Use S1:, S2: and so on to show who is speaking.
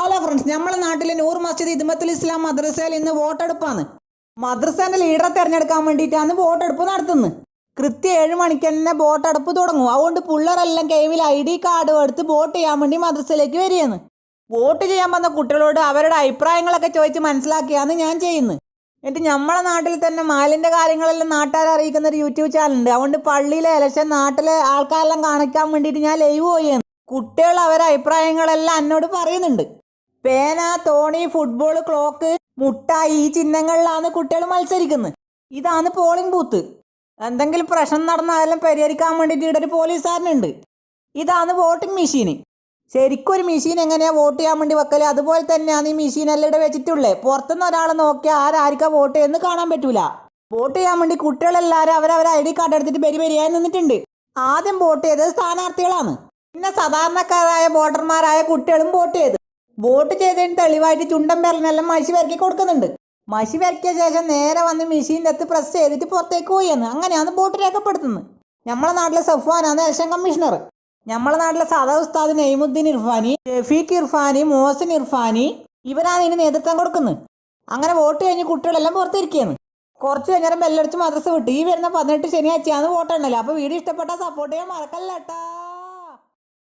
S1: Hello friends, നമ്മളെ നാട്ടിലെ നൂർ മസ്ജിദ് ഇദ്മത്തുൽ ഇസ്ലാം മദ്രസയിൽ ഇന്ന് വോട്ടെടുപ്പാണ്. മദ്രസേന്റെ ലീഡറെ തിരഞ്ഞെടുക്കാൻ വേണ്ടിയിട്ടാണ് വോട്ടെടുപ്പ് നടത്തുന്നത്. കൃത്യം 7 മണിക്ക് തന്നെ വോട്ടെടുപ്പ് തുടങ്ങും. അതുകൊണ്ട് പിള്ളേരെല്ലാം കൈവിൽ ID കാർഡ് എടുത്ത് വോട്ട് ചെയ്യാൻ വേണ്ടി മദ്രസയിലേക്ക് വരികയാണ്. വോട്ട് ചെയ്യാൻ വന്ന കുട്ടികളോട് അവരുടെ അഭിപ്രായങ്ങളൊക്കെ ചോദിച്ച് മനസ്സിലാക്കിയാണ് ഞാൻ ചെയ്യുന്നത്. എന്നിട്ട് നമ്മളെ നാട്ടിൽ തന്നെ മാലിന്റെ കാര്യങ്ങളെല്ലാം നാട്ടുകാരെ അറിയിക്കുന്ന ഒരു യൂട്യൂബ് ചാനലുണ്ട്. അതുകൊണ്ട് പള്ളിയിലെ ഇലക്ഷൻ നാട്ടിലെ ആൾക്കാരെല്ലാം കാണിക്കാൻ വേണ്ടിയിട്ട് ഞാൻ ലൈവ് പോവുകയാണ്. കുട്ടികൾ അവരുടെ അഭിപ്രായങ്ങളെല്ലാം എന്നോട് പറയുന്നുണ്ട്. പേന, തോണി, ഫുട്ബോൾ, ക്ലോക്ക്, മുട്ടായി ഈ ചിഹ്നങ്ങളിലാണ് കുട്ടികൾ മത്സരിക്കുന്നത്. ഇതാണ് പോളിംഗ് ബൂത്ത്. എന്തെങ്കിലും പ്രശ്നം നടന്നാലും പരിഹരിക്കാൻ വേണ്ടിയിട്ട് ഇവിടെ ഒരു പോലീസുകാരനുണ്ട്. ഇതാണ് വോട്ടിംഗ് മെഷീന്. ശരിക്കും ഒരു മെഷീൻ എങ്ങനെയാണ് വോട്ട് ചെയ്യാൻ വേണ്ടി വെക്കല്, അതുപോലെ തന്നെയാണ് ഈ മെഷീനെല്ലാം ഇവിടെ വെച്ചിട്ടുള്ളത്. പുറത്തുനിന്ന് ഒരാളെ നോക്കിയാൽ ആരാർക്കാ വോട്ട് ചെയ്യുന്നു കാണാൻ പറ്റൂല. വോട്ട് ചെയ്യാൻ വേണ്ടി കുട്ടികളെല്ലാവരും അവരവരെ ID കാർഡ് എടുത്തിട്ട് ബരി നിന്നിട്ടുണ്ട്. ആദ്യം വോട്ട് ചെയ്തത് സ്ഥാനാർത്ഥികളാണ്. പിന്നെ സാധാരണക്കാരായ വോട്ടർമാരായ കുട്ടികളും വോട്ട് ചെയ്തു. വോട്ട് ചെയ്തതിന് തെളിവായിട്ട് ചുണ്ടൻ പേരിനെല്ലാം മഷി വരക്കി കൊടുക്കുന്നുണ്ട്. മഷി വരക്കിയ ശേഷം നേരെ വന്ന് മെഷീൻ്റെ അടുത്ത് പ്രസ് ചെയ്തിട്ട് പുറത്തേക്ക് പോയെന്ന്. അങ്ങനെയാണ് വോട്ട് രേഖപ്പെടുത്തുന്നത്. നമ്മളെ നാട്ടിലെ സഫ്വാനാണ് ഇലക്ഷൻ കമ്മീഷണർ. നമ്മളെ നാട്ടിലെ സാദാ ഉസ്താദ് നൈമുദ്ദീൻ ഇർഫാനി, ഷഫീഖ് ഇർഫാനി, മോഹസിൻ ഇർഫാനി ഇവരാണ് ഇതിന് നേതൃത്വം കൊടുക്കുന്നത്. അങ്ങനെ വോട്ട് കഴിഞ്ഞ് കുട്ടികളെല്ലാം പുറത്തിരിക്കുകയാണ്. കുറച്ച് കഴിഞ്ഞാൽ ബെല്ലടിച്ച് മദ്രസ വിട്ടു. ഈ വരുന്ന 18 ശനിയാഴ്ചയാണ് വോട്ടെണ്ണല്. അപ്പോൾ വീഡിയോ ഇഷ്ടപ്പെട്ടാൽ സപ്പോർട്ട് ചെയ്യാൻ മറക്കല്ലേട്ടാ.